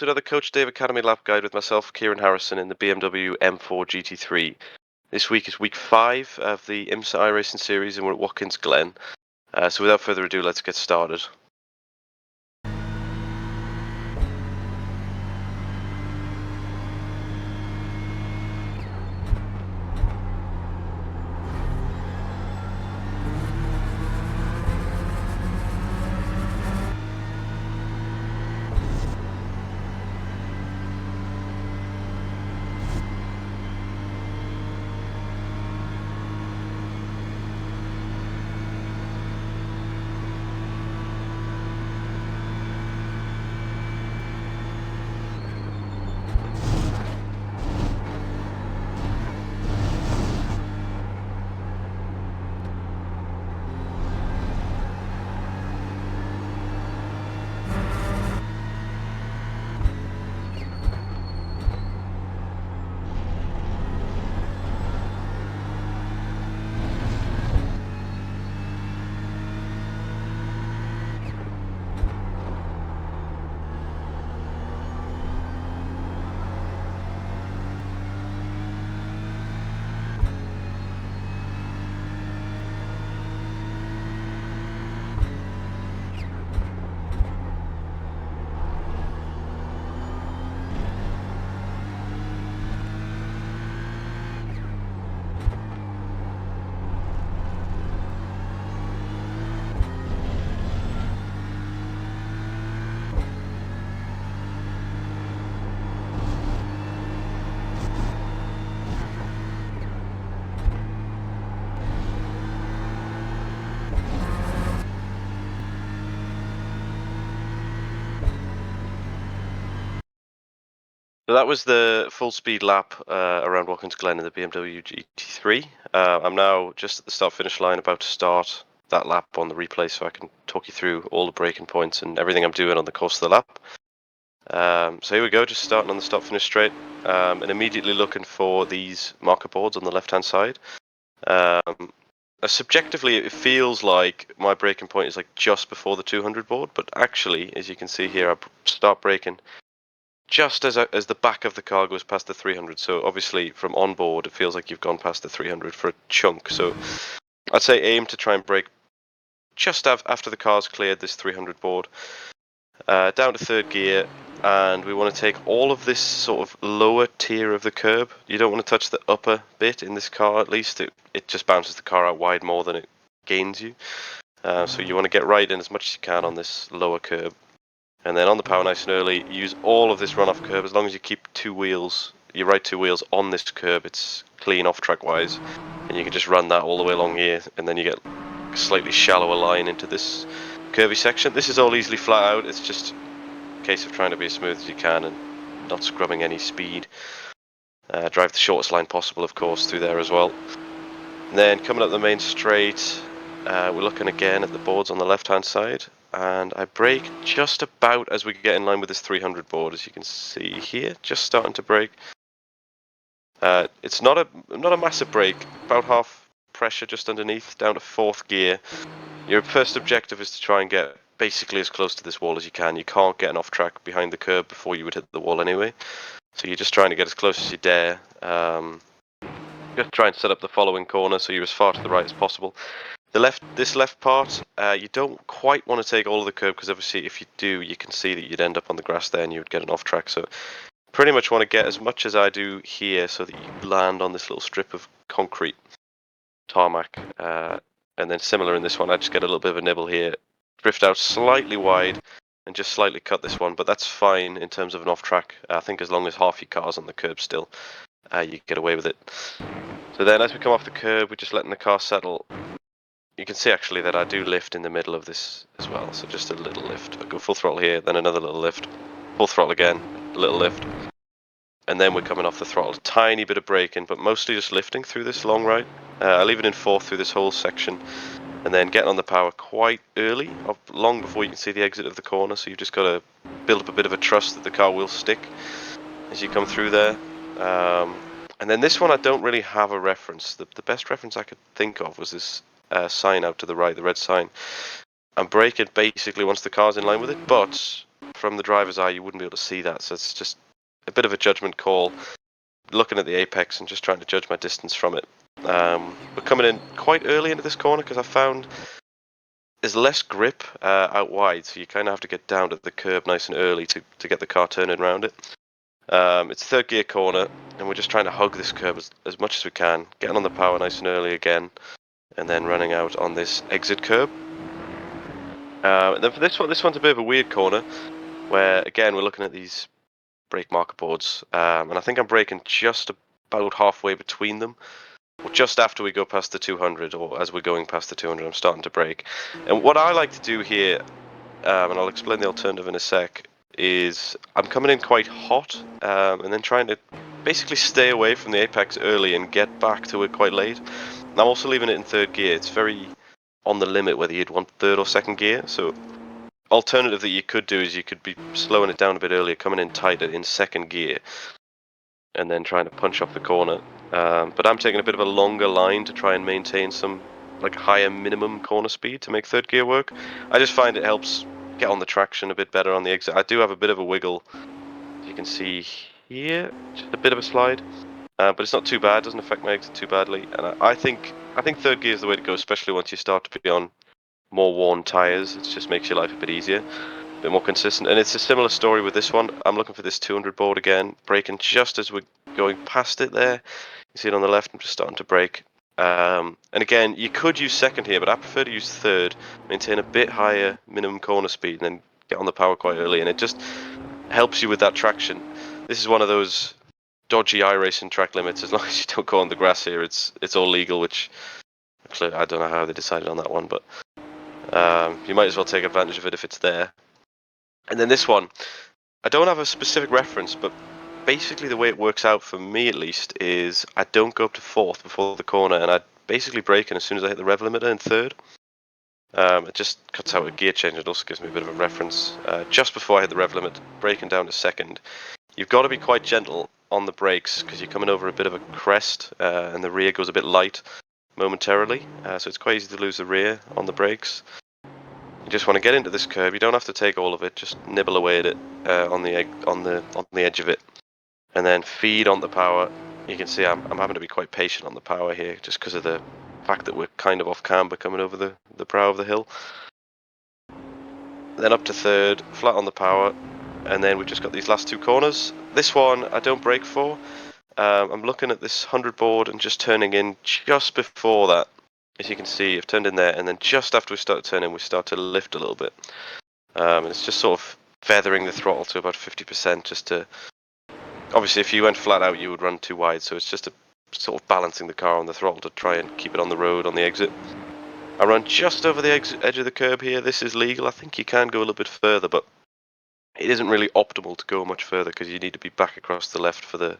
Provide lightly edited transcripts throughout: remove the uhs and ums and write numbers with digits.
to another Coach Dave Academy lap guide with myself, Kieran Harrison, in the BMW M4 GT3. This week is week 5 of the IMSA iRacing series, and we're at Watkins, Glen. So without further ado, let's get started. So that was the full speed lap around Watkins Glen in the BMW GT3. I'm now just at the start finish line, about to start that lap on the replay, so I can talk you through all the braking points and everything I'm doing on the course of the lap. So here we go, just starting on the start finish straight, and immediately looking for these marker boards on the left hand side. Subjectively, it feels like my braking point is like just before the 200 board, but actually, as you can see here, I start braking just as the back of the car goes past the 300. So obviously from on board, it feels like you've gone past the 300 for a chunk. So I'd say aim to try and brake just after the car's cleared this 300 board, down to third gear, and we want to take all of this sort of lower tier of the curb. You don't want to touch the upper bit in this car, at least. It just bounces the car out wide more than it gains you. So you want to get right in as much as you can on this lower curb. And then on the power nice and early, use all of this runoff curb. As long as you keep your right two wheels on this curb, it's clean off track wise, and you can just run that all the way along here, and then you get a slightly shallower line into this curvy section. This is all easily flat out. It's just a case of trying to be as smooth as you can and not scrubbing any speed. Drive the shortest line possible, of course, through there as well. And then coming up the main straight, we're looking again at the boards on the left hand side, and I brake just about as we get in line with this 300 board, as you can see here, just starting to brake. It's not a massive brake, about half pressure just underneath, down to fourth gear. Your first objective is to try and get basically as close to this wall as you can. You can't get an off track behind the curb before you would hit the wall anyway, so you're just trying to get as close as you dare. Just try and set up the following corner so you're as far to the right as possible. This left part, you don't quite want to take all of the curb, because obviously if you do, you can see that you'd end up on the grass there and you would get an off track. So pretty much want to get as much as I do here so that you land on this little strip of concrete tarmac. And then similar in this one, I just get a little bit of a nibble here, drift out slightly wide and just slightly cut this one, but that's fine in terms of an off track. I think as long as half your car's on the curb still, you get away with it. So then as we come off the curb, we're just letting the car settle. You can see actually that I do lift in the middle of this as well, so just a little lift. I go full throttle here, then another little lift, full throttle again, a little lift, and then we're coming off the throttle. Tiny bit of braking, but mostly just lifting through this long ride. I leave it in fourth through this whole section, and then getting on the power quite early, long before you can see the exit of the corner, so you've just got to build up a bit of a trust that the car will stick as you come through there. And then this one I don't really have a reference. The best reference I could think of was this sign out to the right, the red sign. I'm braking basically once the car's in line with it, but from the driver's eye, you wouldn't be able to see that. So it's just a bit of a judgment call, looking at the apex and just trying to judge my distance from it. We're coming in quite early into this corner because I found there's less grip out wide, so you kind of have to get down to the curb nice and early to get the car turning around it. It's a third gear corner, and we're just trying to hug this curb as much as we can, getting on the power nice and early again, and then running out on this exit curb. And then for this one's a bit of a weird corner, where again we're looking at these brake marker boards, and I think I'm braking just about halfway between them, or just after we go past the 200, or as we're going past the 200, I'm starting to brake. And what I like to do here, and I'll explain the alternative in a sec, is I'm coming in quite hot, and then trying to basically stay away from the apex early and get back to it quite late. And I'm also leaving it in third gear. It's very on the limit whether you'd want third or second gear, so alternative that you could do is you could be slowing it down a bit earlier, coming in tighter in second gear, and then trying to punch off the corner. But I'm taking a bit of a longer line to try and maintain some like higher minimum corner speed to make third gear work. I just find it helps get on the traction a bit better on the exit. I do have a bit of a wiggle, as you can see here, just a bit of a slide, but it's not too bad. Doesn't affect my exit too badly, and I think third gear is the way to go, especially once you start to be on more worn tires. It just makes your life a bit easier, a bit more consistent. And it's a similar story with this one. I'm looking for this 200 board again, braking just as we're going past it there. You see it on the left. I'm just starting to brake. And again, you could use second here, but I prefer to use third, maintain a bit higher minimum corner speed, and then get on the power quite early. And it just helps you with that traction. This is one of those dodgy iRacing track limits. As long as you don't go on the grass here, it's all legal, which actually I don't know how they decided on that one, but you might as well take advantage of it if it's there. And then this one, I don't have a specific reference, but basically the way it works out for me at least is I don't go up to fourth before the corner, and I basically brake in as soon as I hit the rev limiter in third. It just cuts out a gear change. It also gives me a bit of a reference. Just before I hit the rev limit, braking down to second, you've got to be quite gentle on the brakes because you're coming over a bit of a crest, and the rear goes a bit light momentarily, so it's quite easy to lose the rear on the brakes. You just want to get into this curb. You don't have to take all of it. Just nibble away at it on the edge of it, and then feed on the power. You can see I'm having to be quite patient on the power here, just because of the fact that we're kind of off camber coming over the brow of the hill. Then up to third, flat on the power, and then we've just got these last two corners. This one I don't brake for. I'm looking at this 100 board and just turning in just before that. As you can see, I've turned in there, and then just after we start turning, we start to lift a little bit. And it's just sort of feathering the throttle to about 50%, just to... Obviously, if you went flat out, you would run too wide, so it's just a sort of balancing the car on the throttle to try and keep it on the road on the exit. I run just over the edge of the curb here. This is legal. I think you can go a little bit further, but it isn't really optimal to go much further because you need to be back across the left for the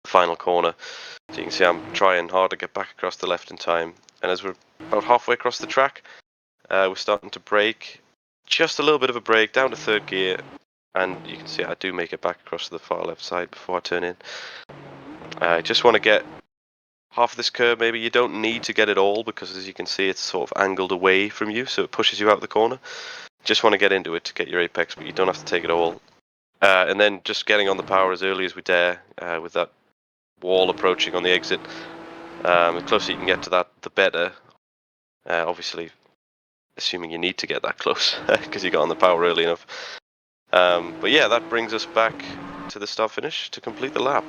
final corner. So you can see I'm trying hard to get back across the left in time. And as we're about halfway across the track, we're starting to brake. Just a little bit of a brake down to third gear, and you can see I do make it back across to the far left side before I turn in. I just want to get half of this curb. Maybe you don't need to get it all because, as you can see, it's sort of angled away from you, so it pushes you out the corner. Just want to get into it to get your apex, but you don't have to take it all. And then just getting on the power as early as we dare, with that wall approaching on the exit. The closer you can get to that, the better. Obviously, assuming you need to get that close because you got on the power early enough. But yeah, that brings us back to the start finish to complete the lap.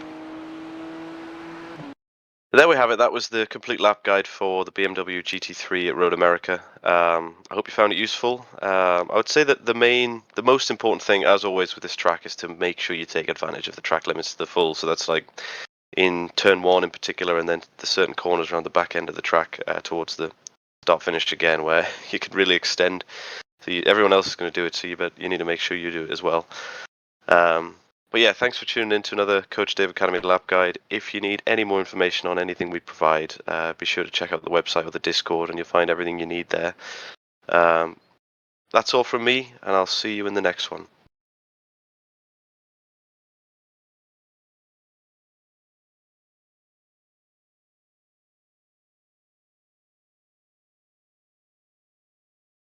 But there we have it. That was the complete lap guide for the BMW GT3 at Road America. I hope you found it useful. I would say that the most important thing, as always with this track, is to make sure you take advantage of the track limits to the full. So that's like in turn one in particular, and then the certain corners around the back end of the track towards the start finish again, where you could really extend. So everyone else is going to do it, so you need to make sure you do it as well. But yeah, thanks for tuning in to another Coach Dave Academy lap guide. If you need any more information on anything we provide, be sure to check out the website or the Discord, and you'll find everything you need there. That's all from me, and I'll see you in the next one.